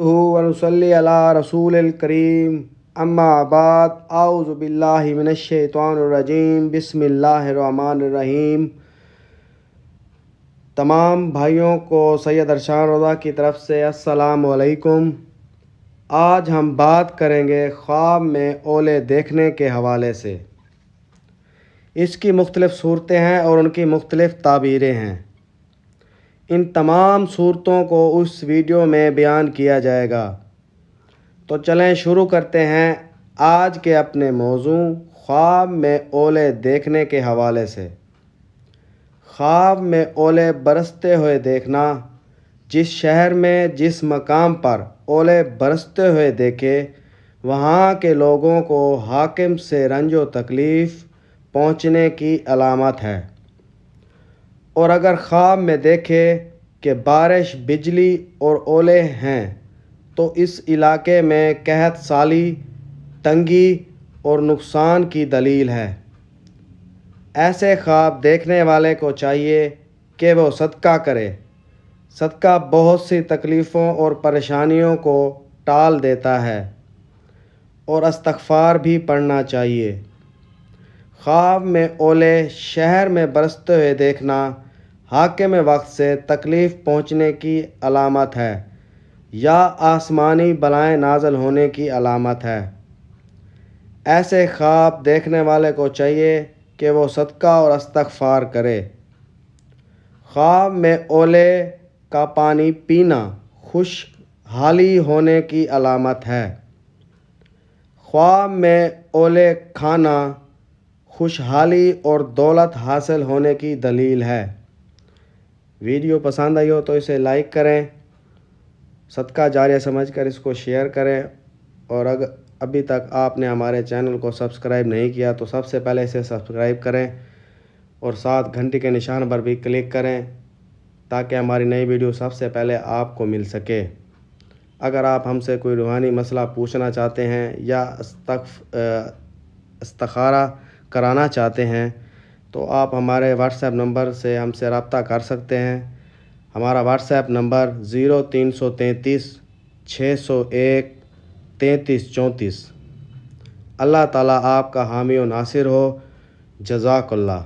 ونصلی علی رسول الکریم اما بعد اعوذ باللہ من الشیطان الرجیم بسم اللہ الرحمن الرحیم۔ تمام بھائیوں کو سید ارشاد رضا کی طرف سے السلام علیکم۔ آج ہم بات کریں گے خواب میں اولے دیکھنے کے حوالے سے۔ اس کی مختلف صورتیں ہیں اور ان کی مختلف تعبیریں ہیں۔ ان تمام صورتوں کو اس ویڈیو میں بیان کیا جائے گا۔ تو چلیں شروع کرتے ہیں آج کے اپنے موضوع خواب میں اولے دیکھنے کے حوالے سے۔ خواب میں اولے برستے ہوئے دیکھنا۔ جس شہر میں جس مقام پر اولے برستے ہوئے دیکھے وہاں کے لوگوں کو حاکم سے رنج و تکلیف پہنچنے کی علامت ہے، اور اگر خواب میں دیکھے کہ بارش، بجلی اور اولے ہیں تو اس علاقے میں قحط سالی، تنگی اور نقصان کی دلیل ہے۔ ایسے خواب دیکھنے والے کو چاہیے کہ وہ صدقہ کرے۔ صدقہ بہت سی تکلیفوں اور پریشانیوں کو ٹال دیتا ہے، اور استغفار بھی پڑھنا چاہیے۔ خواب میں اولے شہر میں برستے ہوئے دیکھنا حاکم وقت سے تکلیف پہنچنے کی علامت ہے یا آسمانی بلائیں نازل ہونے کی علامت ہے۔ ایسے خواب دیکھنے والے کو چاہیے کہ وہ صدقہ اور استغفار کرے۔ خواب میں اولے کا پانی پینا خوشحالی ہونے کی علامت ہے۔ خواب میں اولے کھانا خوشحالی اور دولت حاصل ہونے کی دلیل ہے۔ ویڈیو پسند آئی ہو تو اسے لائک کریں، صدقہ جاریہ سمجھ کر اس کو شیئر کریں، اور اگر ابھی تک آپ نے ہمارے چینل کو سبسکرائب نہیں کیا تو سب سے پہلے اسے سبسکرائب کریں اور ساتھ گھنٹی کے نشان پر بھی کلک کریں تاکہ ہماری نئی ویڈیو سب سے پہلے آپ کو مل سکے۔ اگر آپ ہم سے کوئی روحانی مسئلہ پوچھنا چاہتے ہیں یا استخارہ کرانا چاہتے ہیں تو آپ ہمارے واٹس ایپ نمبر سے ہم سے رابطہ کر سکتے ہیں۔ ہمارا واٹس ایپ نمبر 0333 601 3334۔ اللہ تعالیٰ آپ کا حامی و ناصر ہو۔ جزاک اللہ۔